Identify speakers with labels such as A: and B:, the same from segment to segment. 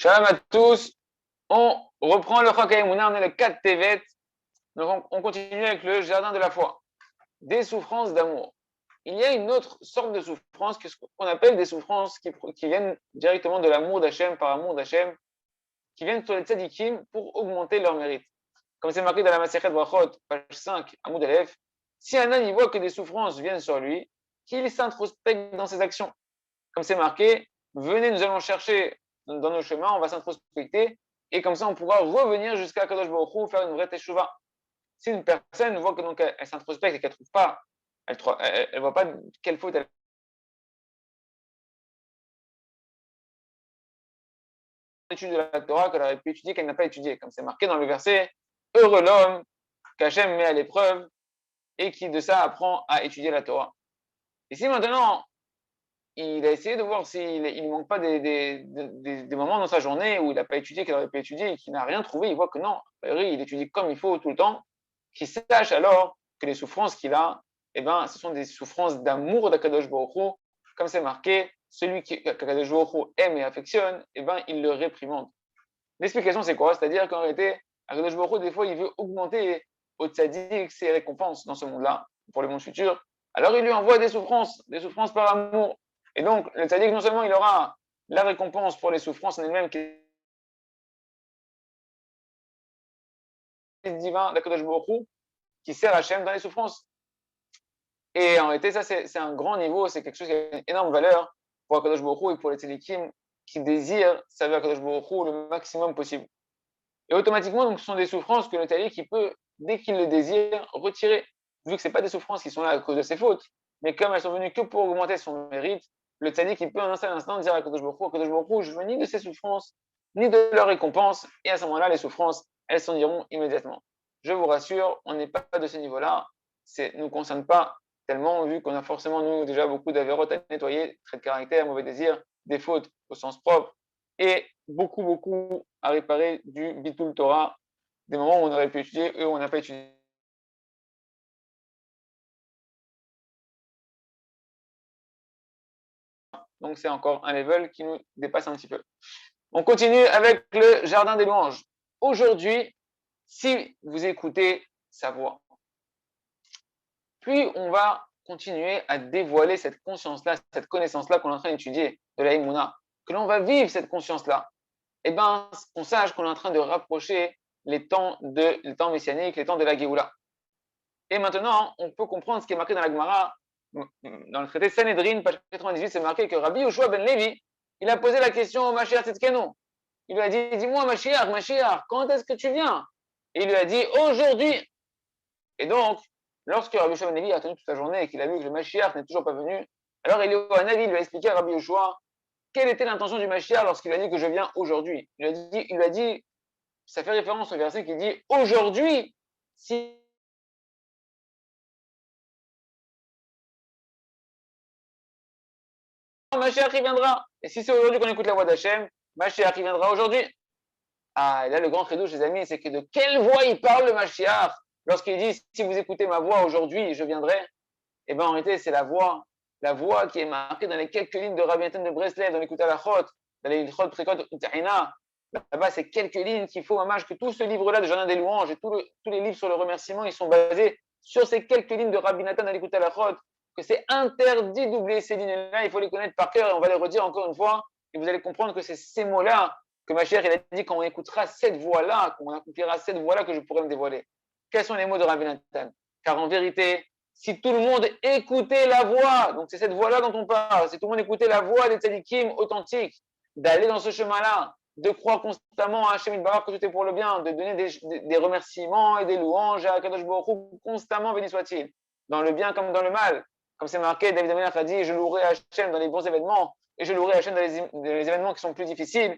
A: Shalom à tous. On reprend le Chok HaEmuna, on est le 4 Tevet. Donc on continue avec le jardin de la foi. Des souffrances d'amour. Il y a une autre sorte de souffrance qu'on appelle des souffrances qui viennent directement de l'amour d'Hachem, par amour d'Hachem, qui viennent sur les tzadikim pour augmenter leur mérite. Comme c'est marqué dans la Masechet Brachot, page 5, Amoud Aleph, si un homme voit que des souffrances viennent sur lui, qu'il s'introspecte dans ses actions. Comme c'est marqué, venez, nous allons chercher dans nos chemins, on va s'introspecter, et comme ça on pourra revenir jusqu'à Kadosh Baruch Hu, faire une vraie teshuva. Si une personne voit que donc elle s'introspecte et qu'elle trouve pas, elle voit pas quelle faute elle a étudié de la Torah, qu'elle aurait pu étudier, qu'elle n'a pas étudié, comme c'est marqué dans le verset, heureux l'homme qu'Hachem met à l'épreuve et qui de ça apprend à étudier la Torah. Et si maintenant il a essayé de voir s'il ne manque pas des moments dans sa journée où il n'a pas étudié, qu'il aurait pu étudier et qu'il n'a rien trouvé, il voit que non, il étudie comme il faut tout le temps, qu'il sache alors que les souffrances qu'il a, eh ben, ce sont des souffrances d'amour d'Akadosh Baruch Hu, comme c'est marqué, celui qu'Akadosh Baruch Hu aime et affectionne, eh ben, il le réprimande. L'explication c'est quoi? C'est-à-dire qu'en réalité, Akadosh Baruch Hu, des fois, il veut augmenter au tzaddik ses récompenses dans ce monde-là, pour le monde futur. Alors il lui envoie des souffrances par amour. Et donc, le tzaddik, non seulement il aura la récompense pour les souffrances en elles-mêmes qui est divin d'Akadosh Baruch Hu, qui sert Hachem dans les souffrances. Et en réalité, ça, c'est un grand niveau, c'est quelque chose qui a une énorme valeur pour Akadosh Baruch Hu et pour les tzaddikim qui désirent servir Akadosh Baruch Hu le maximum possible. Et automatiquement, donc, ce sont des souffrances que le tzaddik, il peut, dès qu'il le désire, retirer. Vu que ce pas des souffrances qui sont là à cause de ses fautes, mais comme elles sont venues que pour augmenter son mérite, le tzaddik, il peut en un seul instant dire à Kadosh Baruch Hu, je veux ni de ces souffrances, ni de leurs récompenses, et à ce moment-là, les souffrances, elles s'en iront immédiatement. Je vous rassure, on n'est pas de ce niveau-là, ça ne nous concerne pas tellement, vu qu'on a forcément, nous, déjà beaucoup d'avérotes à nettoyer, traits de caractère, mauvais désir, des fautes au sens propre, et beaucoup à réparer du Bitul Torah, des moments où on aurait pu étudier et où on n'a pas étudié. Donc c'est encore un level qui nous dépasse un petit peu. On continue avec le jardin des louanges. Aujourd'hui, si vous écoutez sa voix, plus on va continuer à dévoiler cette conscience-là, cette connaissance-là qu'on est en train d'étudier, de la Emouna, que l'on va vivre cette conscience-là, eh bien, on sache qu'on est en train de rapprocher les temps messianiques, les temps de la Géoula. Et maintenant, on peut comprendre ce qui est marqué dans la Gemara, dans le traité Sanhedrin, page 98, c'est marqué que Rabbi Yoshua ben Levi, il a posé la question au Mashiach Tzidkenu. Il lui a dit, dis-moi Mashiach, quand est-ce que tu viens? Et il lui a dit, aujourd'hui. Et donc, lorsque Rabbi Yoshua ben Levi a tenu toute la journée et qu'il a vu que le Mashiach n'est toujours pas venu, alors Eliyahu lui a expliqué à Rabbi Yoshua quelle était l'intention du Mashiach lorsqu'il a dit que je viens aujourd'hui. Il lui a dit, ça fait référence au verset qui dit, aujourd'hui, si Mashiach il viendra. Et si c'est aujourd'hui qu'on écoute la voix d'Hachem, Mashiach il viendra aujourd'hui. Ah, et là, le grand credo, les amis, c'est que de quelle voix il parle le Mashiach lorsqu'il dit si vous écoutez ma voix aujourd'hui, je viendrai. Eh bien, en réalité, c'est la voix qui est marquée dans les quelques lignes de Rabbi Nathan de Breslev, dans l'écoute à la Chot, dans les Chot Prekot Utahina. Là-bas, c'est quelques lignes qu'il faut, que tout ce livre-là de Jardin des Louanges et tous les livres sur le remerciement, ils sont basés sur ces quelques lignes de Rabbi Nathan dans l'écoute à la Chot, que c'est interdit d'oublier ces lignes-là, il faut les connaître par cœur et on va les redire encore une fois, et vous allez comprendre que c'est ces mots-là que ma chère, il a dit quand on écoutera cette voix-là, quand on accomplira cette voix-là que je pourrai me dévoiler. Quels sont les mots de Rabbi Nathan? Car en vérité, si tout le monde écoutait la voix, donc c'est cette voix-là dont on parle, si tout le monde écoutait la voix des tzadikim authentiques, d'aller dans ce chemin-là, de croire constamment à Hachem Baruch que tout est pour le bien, de donner des remerciements et des louanges à Kadosh Baruch Hu constamment, béni soit-il, dans le bien comme dans le mal. Comme c'est marqué, David Amelach a dit, je louerai Hachem dans les bons événements et je louerai Hachem dans les événements qui sont plus difficiles.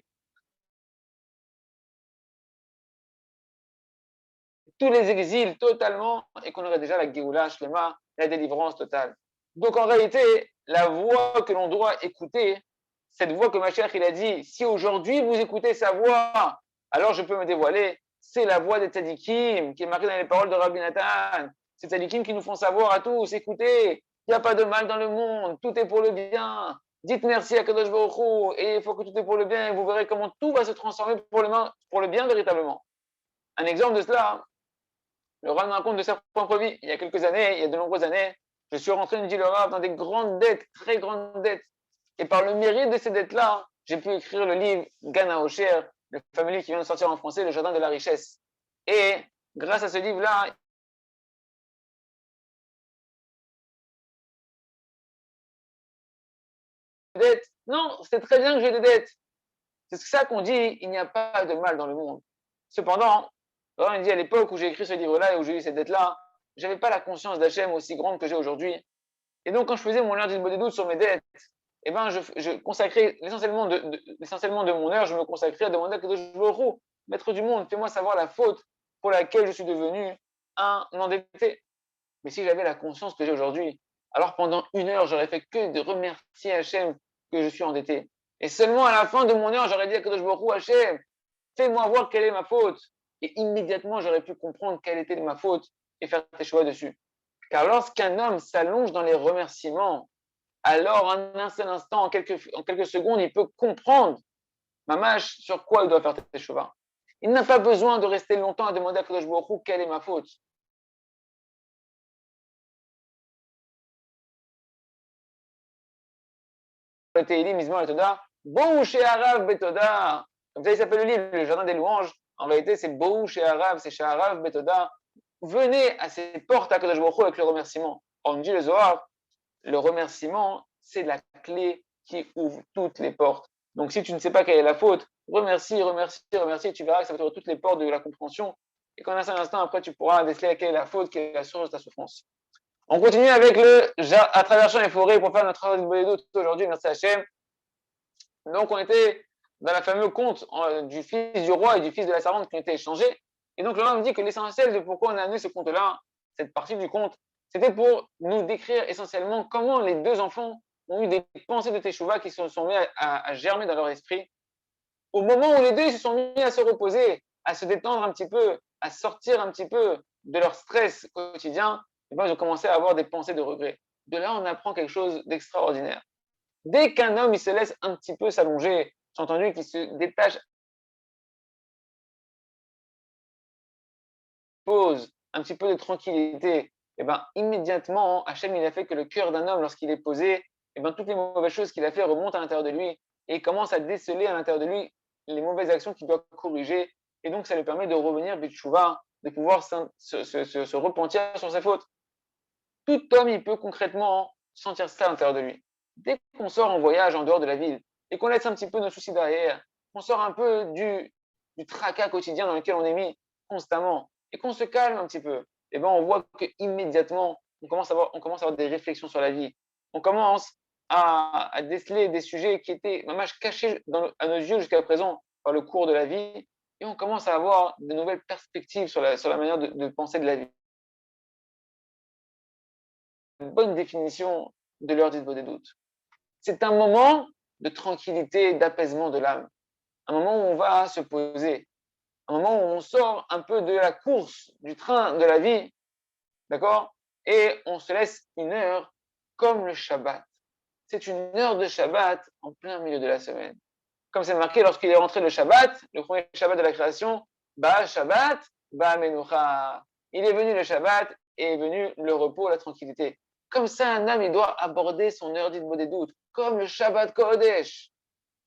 A: Tous les exils totalement et qu'on aurait déjà la Géoula Shlema, la délivrance totale. Donc en réalité, la voix que l'on doit écouter, cette voix que Mashiach il a dit, si aujourd'hui vous écoutez sa voix, alors je peux me dévoiler, c'est la voix des tzadikim qui est marquée dans les paroles de Rabbi Nathan. Ces tzadikim qui nous font savoir à tous, écoutez, il n'y a pas de mal dans le monde, tout est pour le bien. Dites merci à Kadosh Baruch Hu, et il faut que tout est pour le bien, et vous verrez comment tout va se transformer pour le bien véritablement. Un exemple de cela, le Rav me raconte de sa propre vie. Il y a quelques années, il y a de nombreuses années, je suis rentré, me dit le Rav, dans des grandes dettes, très grandes dettes. Et par le mérite de ces dettes-là, j'ai pu écrire le livre Gana Osher, le fameux qui vient de sortir en français, Le Jardin de la Richesse. Et grâce à ce livre-là, dettes. Non, c'est très bien que j'ai des dettes. C'est ça qu'on dit, il n'y a pas de mal dans le monde. Cependant, il dit à l'époque où j'ai écrit ce livre-là et où j'ai eu cette dette-là, je n'avais pas la conscience d'Hachem aussi grande que j'ai aujourd'hui. Et donc, quand je faisais mon heure des doutes sur mes dettes, eh ben, je consacrais l'essentiellement de mon heure, je me consacrais à demander à Kadosh Baruch Hu, maître du monde, fais-moi savoir la faute pour laquelle je suis devenu un endetté. Mais si j'avais la conscience que j'ai aujourd'hui, alors pendant une heure, j'aurais fait que de remercier Hachem que je suis endetté. Et seulement à la fin de mon heure, j'aurais dit à Kadosh Baruch Hu, Hachem, fais-moi voir quelle est ma faute. Et immédiatement, j'aurais pu comprendre quelle était ma faute et faire tes choix dessus. Car lorsqu'un homme s'allonge dans les remerciements, alors en un seul instant, en quelques secondes, il peut comprendre, mamash, sur quoi il doit faire tes choix. Il n'a pas besoin de rester longtemps à demander à Kadosh Baruch Hu quelle est ma faute. Comme ça, il s'appelle le livre, le jardin des louanges. En réalité, c'est Bohu chez Arav, c'est chez Arav Betoda. Venez à ces portes à Kadosh Baruch Hu avec le remerciement. On dit le Zohar, le remerciement, c'est la clé qui ouvre toutes les portes. Donc, si tu ne sais pas quelle est la faute, remercie, remercie, remercie, tu verras que ça va t'ouvrir toutes les portes de la compréhension. Et qu'en un instant, après, tu pourras déceler quelle est la faute, quelle est la source de ta souffrance. On continue avec à travers champs et forêts pour faire notre travail de Bolédo aujourd'hui, merci Hachem. Donc, on était dans la fameuse conte du fils du roi et du fils de la servante qui ont été échangés. Et donc, le me dit que l'essentiel de pourquoi on a amené ce conte-là, cette partie du conte, c'était pour nous décrire essentiellement comment les deux enfants ont eu des pensées de Teshuvah qui se sont mis à germer dans leur esprit. Au moment où les deux se sont mis à se reposer, à se détendre un petit peu, à sortir un petit peu de leur stress quotidien, et bien, ils ont commencé à avoir des pensées de regret. De là, on apprend quelque chose d'extraordinaire. Dès qu'un homme il se laisse un petit peu s'allonger, j'ai entendu qu'il se détache, pose un petit peu de tranquillité, et ben immédiatement, Hachem il a fait que le cœur d'un homme, lorsqu'il est posé, et ben toutes les mauvaises choses qu'il a fait remontent à l'intérieur de lui et il commence à déceler à l'intérieur de lui les mauvaises actions qu'il doit corriger. Et donc, ça lui permet de revenir B'tchouva, de pouvoir se repentir sur ses fautes. Tout homme, il peut concrètement sentir ça à l'intérieur de lui. Dès qu'on sort en voyage en dehors de la ville et qu'on laisse un petit peu nos soucis derrière, qu'on sort un peu du tracas quotidien dans lequel on est mis constamment et qu'on se calme un petit peu, et ben on voit qu'immédiatement, on commence à avoir des réflexions sur la vie. On commence à déceler des sujets qui étaient cachés à nos yeux jusqu'à présent par le cours de la vie et on commence à avoir de nouvelles perspectives sur la manière de penser de la vie. Une bonne définition de l'heure d'Isbo des doutes. C'est un moment de tranquillité, d'apaisement de l'âme. Un moment où on va se poser. Un moment où on sort un peu de la course, du train de la vie. D'accord? Et on se laisse une heure comme le Shabbat. C'est une heure de Shabbat en plein milieu de la semaine. Comme c'est marqué lorsqu'il est rentré le Shabbat, le premier Shabbat de la création, Ba Shabbat, Ba Menucha. Il est venu le Shabbat et est venu le repos, la tranquillité. Comme ça, un âme, il doit aborder son heure d'Idbo des doutes, comme le Shabbat Kodesh.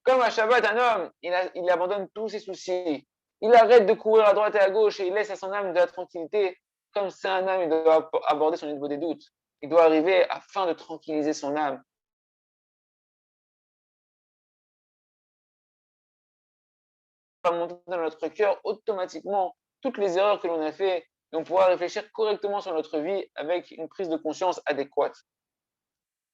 A: Comme à Shabbat, un homme, il abandonne tous ses soucis. Il arrête de courir à droite et à gauche et il laisse à son âme de la tranquillité. Comme ça, un âme, il doit aborder son Idbo des doutes. Il doit arriver afin de tranquilliser son âme. Va monter dans notre cœur automatiquement toutes les erreurs que l'on a fait et on pourra réfléchir correctement sur notre vie avec une prise de conscience adéquate.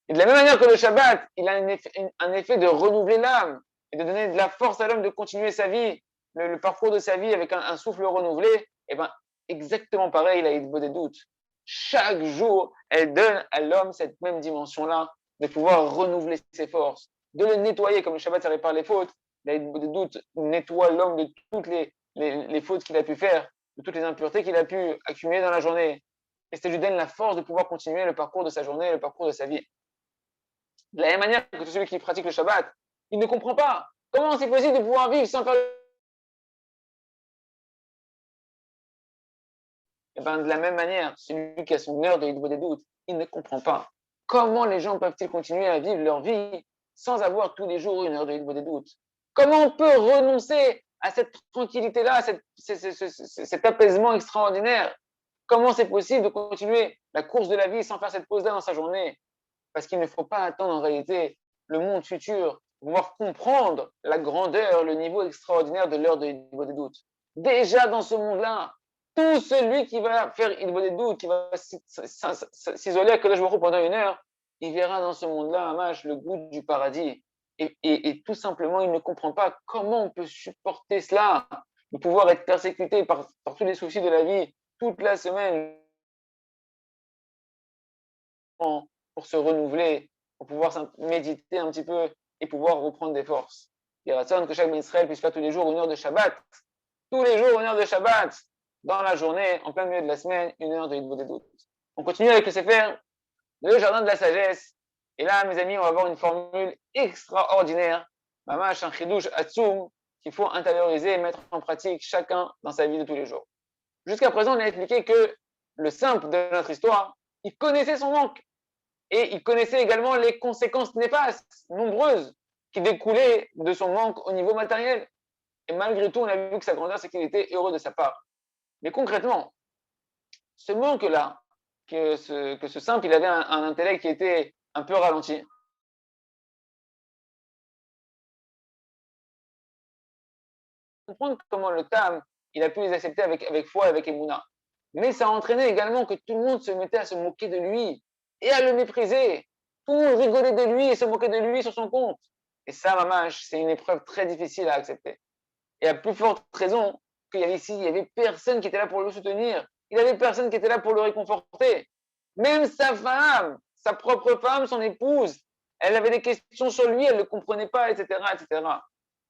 A: Et de la même manière que le Shabbat, il a un effet de renouveler l'âme et de donner de la force à l'homme de continuer sa vie, le parcours de sa vie avec un souffle renouvelé, et ben exactement pareil, il a eu des doutes. Chaque jour, elle donne à l'homme cette même dimension-là, de pouvoir renouveler ses forces, de le nettoyer, comme le Shabbat, ça répare les fautes. La des doutes nettoie l'homme de toutes les fautes qu'il a pu faire, de toutes les impuretés qu'il a pu accumuler dans la journée. Et ça lui donne la force de pouvoir continuer le parcours de sa journée, le parcours de sa vie. De la même manière que celui qui pratique le Shabbat, il ne comprend pas comment c'est possible de pouvoir vivre sans faire. Et ben, de la même manière, celui qui a son heure de Hitbod des doutes, il ne comprend pas comment les gens peuvent-ils continuer à vivre leur vie sans avoir tous les jours une heure de Hitbod des doutes. Comment on peut renoncer à cette tranquillité-là, à cet apaisement extraordinaire. Comment c'est possible de continuer la course de la vie sans faire cette pause-là dans sa journée? Parce qu'il ne faut pas attendre en réalité le monde futur pour pouvoir comprendre la grandeur, le niveau extraordinaire de l'heure de Hitbod des doutes. Déjà dans ce monde-là, tout celui qui va faire Hitbod des doutes, qui va s'isoler à Kadosh Baruch Hu pendant une heure, il verra dans ce monde-là, Hamash, le goût du paradis. Et tout simplement, il ne comprend pas comment on peut supporter cela, de pouvoir être persécuté par tous les soucis de la vie toute la semaine pour se renouveler, pour pouvoir méditer un petit peu et pouvoir reprendre des forces. Il raisonne que chaque Israël puisse faire tous les jours une heure de Shabbat, tous les jours une heure de Shabbat, dans la journée, en plein milieu de la semaine, une heure de Hitbod des doutes. On continue avec le Sefer, le jardin de la sagesse. Et là, mes amis, on va voir une formule extraordinaire, mamash, un chidouche atsoum, qu'il faut intérioriser et mettre en pratique chacun dans sa vie de tous les jours. Jusqu'à présent, on a expliqué que le simple de notre histoire, il connaissait son manque. Et il connaissait également les conséquences néfastes, nombreuses, qui découlaient de son manque au niveau matériel. Et malgré tout, on a vu que sa grandeur, c'est qu'il était heureux de sa part. Mais concrètement, ce manque-là, que ce simple, il avait un intellect qui était un peu ralenti. Comprendre comment le Tam, il a pu les accepter avec foi, avec Emouna. Mais ça a entraîné également que tout le monde se mettait à se moquer de lui et à le mépriser. Tout le monde rigolait de lui et se moquait de lui sur son compte. Et ça, mamash, c'est une épreuve très difficile à accepter. Et à plus forte raison qu'il y avait ici, il n'y avait personne qui était là pour le soutenir. Il n'y avait personne qui était là pour le réconforter. Même sa femme, sa propre femme, son épouse, elle avait des questions sur lui, elle ne le comprenait pas, etc., etc.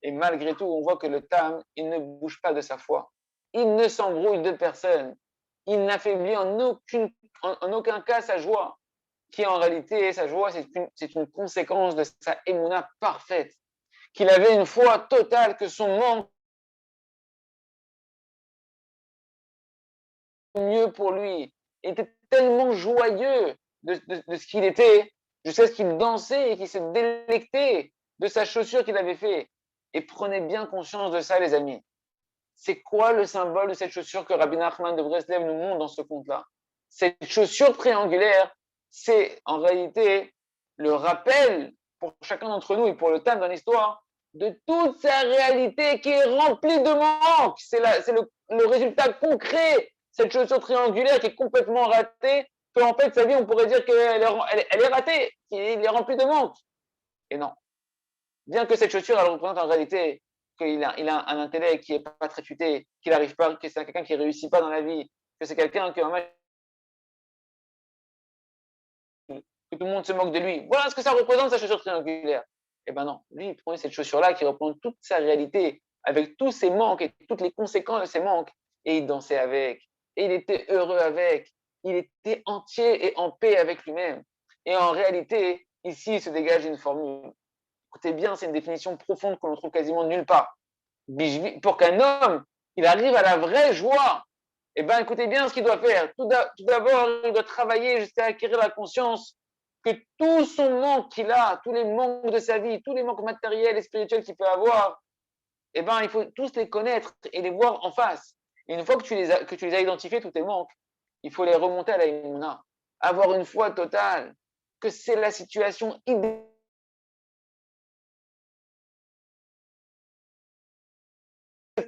A: Et malgré tout, on voit que le Tam, il ne bouge pas de sa foi. Il ne s'embrouille de personne. Il n'affaiblit en aucun cas sa joie, qui en réalité, sa joie, c'est une conséquence de sa émouna parfaite. Qu'il avait une foi totale, que son manque mieux pour lui. Il était tellement joyeux de ce qu'il était, jusqu'à ce qu'il dansait et qu'il se délectait de sa chaussure qu'il avait fait. Et prenez bien conscience de ça, les amis. C'est quoi le symbole de cette chaussure que Rabbi Nachman de Breslev nous montre dans ce conte-là? Cette chaussure triangulaire, c'est en réalité le rappel pour chacun d'entre nous et pour le Tam dans l'histoire de toute sa réalité qui est remplie de manques. C'est le résultat concret, cette chaussure triangulaire qui est complètement ratée, qu'en fait, sa vie, on pourrait dire qu'elle est ratée, qu'il est remplie de manques. Et non. Bien que cette chaussure, elle représente en réalité qu'il a un intellect qui n'est pas très futé, qu'il n'arrive pas, que c'est quelqu'un qui ne réussit pas dans la vie, que c'est quelqu'un que tout le monde se moque de lui. Voilà ce que ça représente, sa chaussure triangulaire. Eh ben non, lui, il prenait cette chaussure-là qui représente toute sa réalité, avec tous ses manques et toutes les conséquences de ses manques, et il dansait avec, et il était heureux avec, il était entier et en paix avec lui-même. Et en réalité, ici, il se dégage une formule. Écoutez bien, c'est une définition profonde que l'on trouve quasiment nulle part. Pour qu'un homme, il arrive à la vraie joie, eh bien, écoutez bien ce qu'il doit faire. Tout d'abord, il doit travailler jusqu'à acquérir la conscience que tout son manque qu'il a, tous les manques de sa vie, tous les manques matériels et spirituels qu'il peut avoir, eh bien, il faut tous les connaître et les voir en face. Et une fois que tu les as identifiés, tous tes manques, il faut les remonter à la Imuna. Avoir une foi totale, que c'est la situation idéale.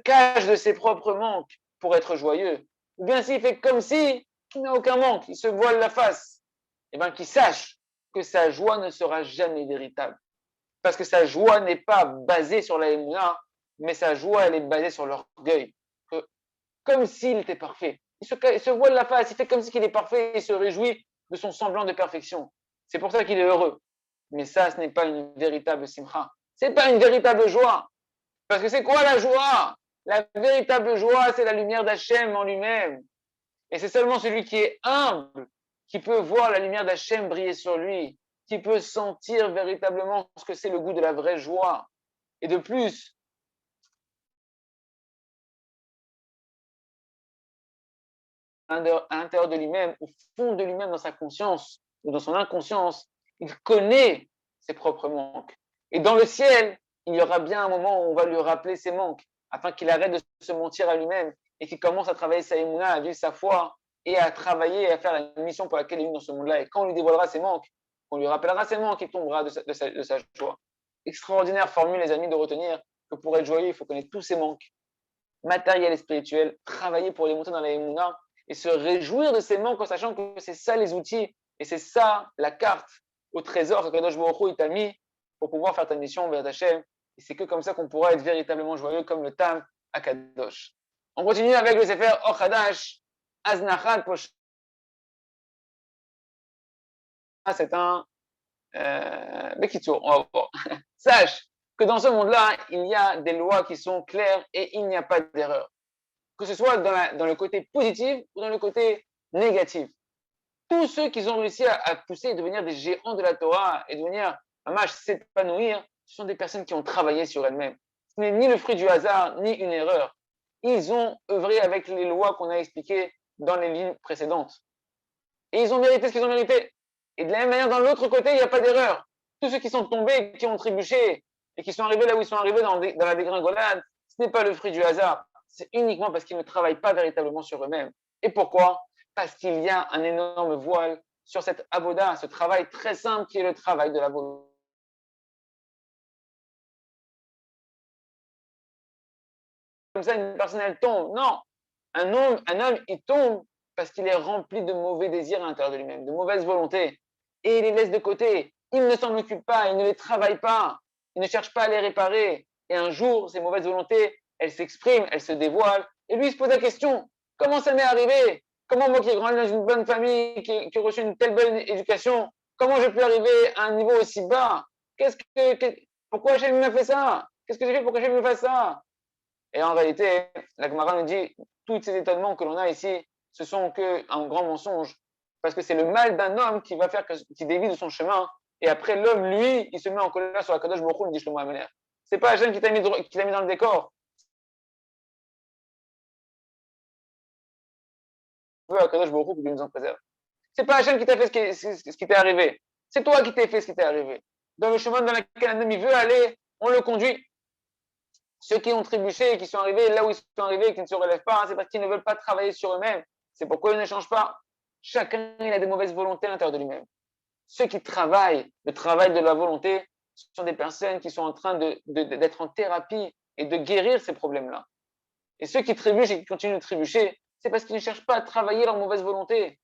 A: Cache de ses propres manques pour être joyeux. Ou bien s'il fait comme si il n'a aucun manque, il se voile la face, et bien qu'il sache que sa joie ne sera jamais véritable. Parce que sa joie n'est pas basée sur la émouna, mais sa joie, elle est basée sur l'orgueil. Comme s'il était parfait. Il se voile la face, il fait comme s'il est parfait, il se réjouit de son semblant de perfection. C'est pour ça qu'il est heureux. Mais ça, ce n'est pas une véritable simcha. Ce n'est pas une véritable joie. Parce que c'est quoi la joie? La véritable joie, c'est la lumière d'Hachem en lui-même. Et c'est seulement celui qui est humble qui peut voir la lumière d'Hachem briller sur lui. qui peut sentir véritablement ce que c'est le goût de la vraie joie. Et de plus, à l'intérieur de lui-même, au fond de lui-même, dans sa conscience ou dans son inconscience, il connaît ses propres manques. Et dans le ciel, il y aura bien un moment où on va lui rappeler ses manques, afin qu'il arrête de se mentir à lui-même et qu'il commence à travailler sa émouna, à vivre sa foi et à travailler et à faire la mission pour laquelle il est venu dans ce monde-là. Et quand on lui dévoilera ses manques, on lui rappellera ses manques, il tombera de sa joie. Extraordinaire formule, les amis, de retenir que pour être joyeux, il faut connaître tous ses manques matériels et spirituels, travailler pour les monter dans la émouna et se réjouir de ces manques en sachant que c'est ça les outils et c'est ça la carte au trésor que Kadosh Baruch Hu t'a mis pour pouvoir faire ta mission vers Hachem. Et c'est que comme ça qu'on pourra être véritablement joyeux comme le Tam à Kadosh. On continue avec le Sefer Or Hadash, Aznachat Posh. C'est un Bekitsur, on va voir. Sache que dans ce monde-là, il y a des lois qui sont claires et il n'y a pas d'erreur. Que ce soit dans le côté positif ou dans le côté négatif. Tous ceux qui ont réussi à pousser et devenir des géants de la Torah et devenir un mâche s'épanouir, ce sont des personnes qui ont travaillé sur elles-mêmes. Ce n'est ni le fruit du hasard, ni une erreur. Ils ont œuvré avec les lois qu'on a expliquées dans les lignes précédentes. Et ils ont mérité ce qu'ils ont mérité. Et de la même manière, dans l'autre côté, il n'y a pas d'erreur. Tous ceux qui sont tombés, qui ont trébuché et qui sont arrivés là où ils sont arrivés dans la dégringolade, ce n'est pas le fruit du hasard. C'est uniquement parce qu'ils ne travaillent pas véritablement sur eux-mêmes. Et pourquoi? Parce qu'il y a un énorme voile sur cette avoda, ce travail très simple qui est le travail de la volonté. Comme ça, une personne, elle tombe. Non, un homme, il tombe parce qu'il est rempli de mauvais désirs à l'intérieur de lui-même, de mauvaise volonté. Et il les laisse de côté. Il ne s'en occupe pas, il ne les travaille pas, il ne cherche pas à les réparer. Et un jour, ces mauvaises volontés, elles s'expriment, elles se dévoilent. Et lui, il se pose la question, comment ça m'est arrivé? Comment moi qui ai grandi dans une bonne famille, qui ai reçu une telle bonne éducation, comment j'ai pu arriver à un niveau aussi bas? Pourquoi Hachem m'a fait ça? Qu'est-ce que j'ai fait pour que Hachem me fasse ça? Et en réalité, la Gemara nous dit, tous ces étonnements que l'on a ici, ce sont qu'un grand mensonge. Parce que c'est le mal d'un homme qui va faire qu'il dévie de son chemin. Et après, l'homme, lui, il se met en colère sur la Kadosh Baruch Hu, il dit Shlomo Ameler. C'est pas Hachem qui t'a mis dans le décor. À Kadosh Baruch Hu que Dieu nous en préserve. C'est pas Hachem qui t'a fait ce qui t'est arrivé. C'est toi qui t'es fait ce qui t'est arrivé. Dans le chemin dans lequel un homme il veut aller, on le conduit. Ceux qui ont trébuché et qui sont arrivés là où ils sont arrivés et qui ne se relèvent pas, c'est parce qu'ils ne veulent pas travailler sur eux-mêmes. C'est pourquoi ils ne changent pas. Chacun il a des mauvaises volontés à l'intérieur de lui-même. Ceux qui travaillent, le travail de la volonté, ce sont des personnes qui sont en train d'être en thérapie et de guérir ces problèmes-là. Et ceux qui trébuchent et qui continuent de trébucher, c'est parce qu'ils ne cherchent pas à travailler leur mauvaise volonté.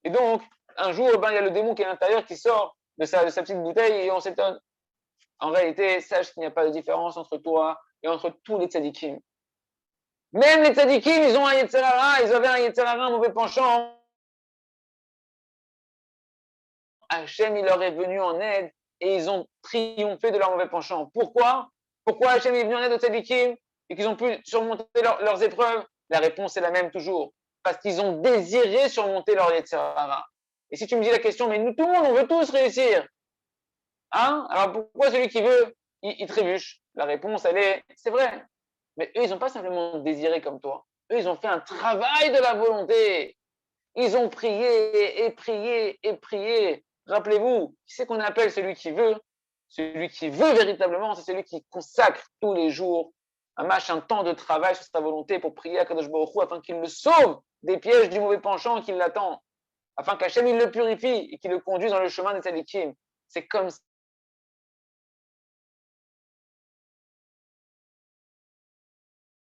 A: Et donc, un jour, il y a le démon qui est à l'intérieur qui sort de sa petite bouteille et on s'étonne. En réalité, sache qu'il n'y a pas de différence entre toi et entre tous les tzadikim. Même les tzadikim, ils ont un Yetzer Hara, ils avaient un Yetzer Hara, un mauvais penchant. Hachem, il leur est venu en aide et ils ont triomphé de leur mauvais penchant. Pourquoi? Pourquoi Hachem est venu en aide aux tzadikim et qu'ils ont pu surmonter leurs épreuves? La réponse est la même toujours. Parce qu'ils ont désiré surmonter leur Yetzer Hara. Et si tu me dis la question, mais nous, tout le monde, on veut tous réussir. Hein? Alors pourquoi celui qui veut, il trébuche? La réponse, elle est, c'est vrai. Mais eux, ils n'ont pas simplement désiré comme toi. Eux, ils ont fait un travail de la volonté. Ils ont prié et prié et prié. Rappelez-vous, qui c'est qu'on appelle celui qui veut? Celui qui veut véritablement, c'est celui qui consacre tous les jours un temps de travail sur sa volonté pour prier à Kadosh Baruch Hu afin qu'il le sauve des pièges du mauvais penchant qui l'attend, afin qu'Hachem il le purifie et qu'il le conduise dans le chemin des tzadikim. C'est comme ça.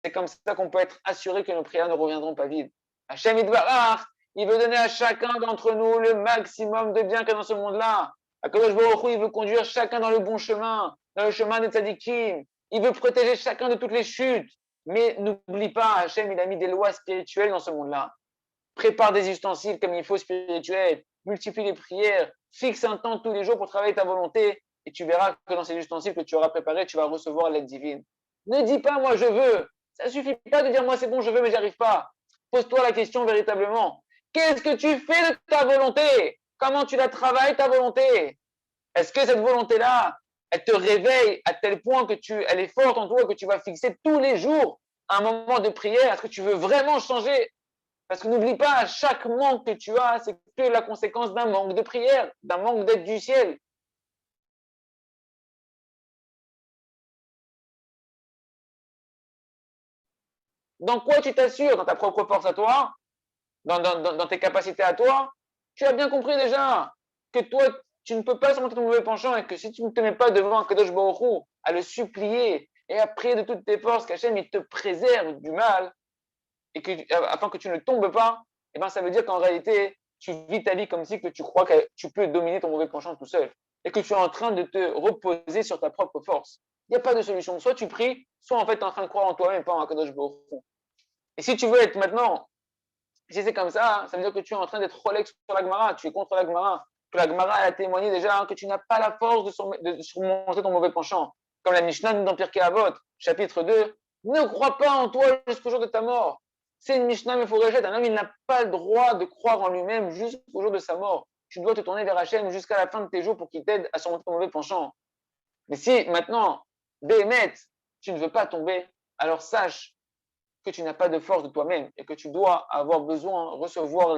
A: C'est comme ça qu'on peut être assuré que nos prières ne reviendront pas vides. Hachem Yitbarach, il veut donner à chacun d'entre nous le maximum de bien qu'il y a dans ce monde-là. Akadosh Baruch Hu, il veut conduire chacun dans le bon chemin, dans le chemin des tzadikim. Il veut protéger chacun de toutes les chutes. Mais n'oublie pas, Hachem, il a mis des lois spirituelles dans ce monde-là. Prépare des ustensiles comme il faut spirituels, multiplie les prières, fixe un temps tous les jours pour travailler ta volonté et tu verras que dans ces ustensiles que tu auras préparés, tu vas recevoir l'aide divine. Ne dis pas moi je veux. Ça ne suffit pas de dire moi c'est bon, je veux, mais j'y arrive pas. Pose-toi la question véritablement. Qu'est-ce que tu fais de ta volonté? Comment tu la travailles, ta volonté? Est-ce que cette volonté-là, elle te réveille à tel point que elle est forte en toi, que tu vas fixer tous les jours un moment de prière? Est-ce que tu veux vraiment changer? Parce que n'oublie pas, chaque manque que tu as, c'est que la conséquence d'un manque de prière, d'un manque d'aide du ciel. Dans quoi tu t'assures? Dans ta propre force à toi? Dans tes capacités à toi? Tu as bien compris déjà que toi, tu ne peux pas surmonter ton mauvais penchant et que si tu ne te mets pas devant Kadosh Baruch Hu à le supplier et à prier de toutes tes forces qu'Hachem il te préserve du mal et afin que tu ne tombes pas, eh ben, ça veut dire qu'en réalité, tu vis ta vie comme si que tu crois que tu peux dominer ton mauvais penchant tout seul et que tu es en train de te reposer sur ta propre force. Il n'y a pas de solution. Soit tu pries, soit en fait tu es en train de croire en toi-même et pas en Kadosh Baruch Hu. Et si tu veux être maintenant, si c'est comme ça veut dire que tu es en train d'être Rolex sur la Gemara, tu es contre la Gemara, que la Gemara a témoigné déjà que tu n'as pas la force de surmonter ton mauvais penchant. Comme la Mishnah dans Pirkei Avot, chapitre 2, ne crois pas en toi jusqu'au jour de ta mort. C'est une Mishnah Mefourachet, un homme il n'a pas le droit de croire en lui-même jusqu'au jour de sa mort. Tu dois te tourner vers Hachem jusqu'à la fin de tes jours pour qu'il t'aide à surmonter ton mauvais penchant. Mais si maintenant, Béhémet, tu ne veux pas tomber, alors sache que tu n'as pas de force de toi-même et que tu dois avoir besoin, recevoir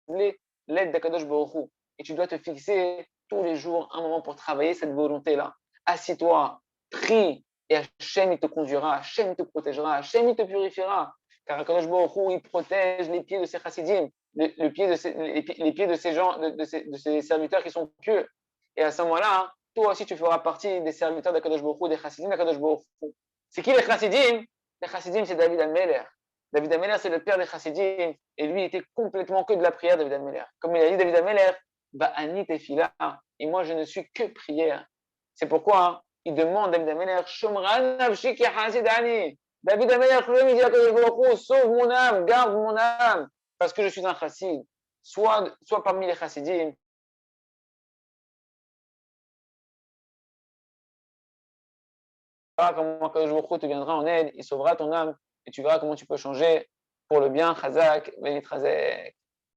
A: l'aide d'Akadosh Baruch Hu. Et tu dois te fixer tous les jours un moment pour travailler cette volonté-là. Assis-toi, prie, et Hachem il te conduira, Hachem il te protégera, Hachem il te purifiera. Car Akadosh Baruch Hu, il protège les pieds de ses chassidim, les pieds de ces gens, de ces serviteurs qui sont pieux. Et à ce moment-là, toi aussi tu feras partie des serviteurs d'Akadosh Baruch Hu, des chassidim d'Akadosh Baruch Hu. C'est qui les chassidim? Les chassidim, c'est David Ameler. David Ameller, c'est le père des chassidim, et lui était complètement que de la prière, David Ameller. Comme il a dit David Ameller, Ba'ani tefila, et moi je ne suis que prière. C'est pourquoi il demande David Ameller, Shomran nafshi ki hasidani. David Ameller, il dit à sauve mon âme, garde mon âme, parce que je suis un chassid. Soit parmi les chassidim, comment Kadosh te viendra en aide, il sauvera ton âme, et tu verras comment tu peux changer pour le bien, Chazak, Benit Chazek.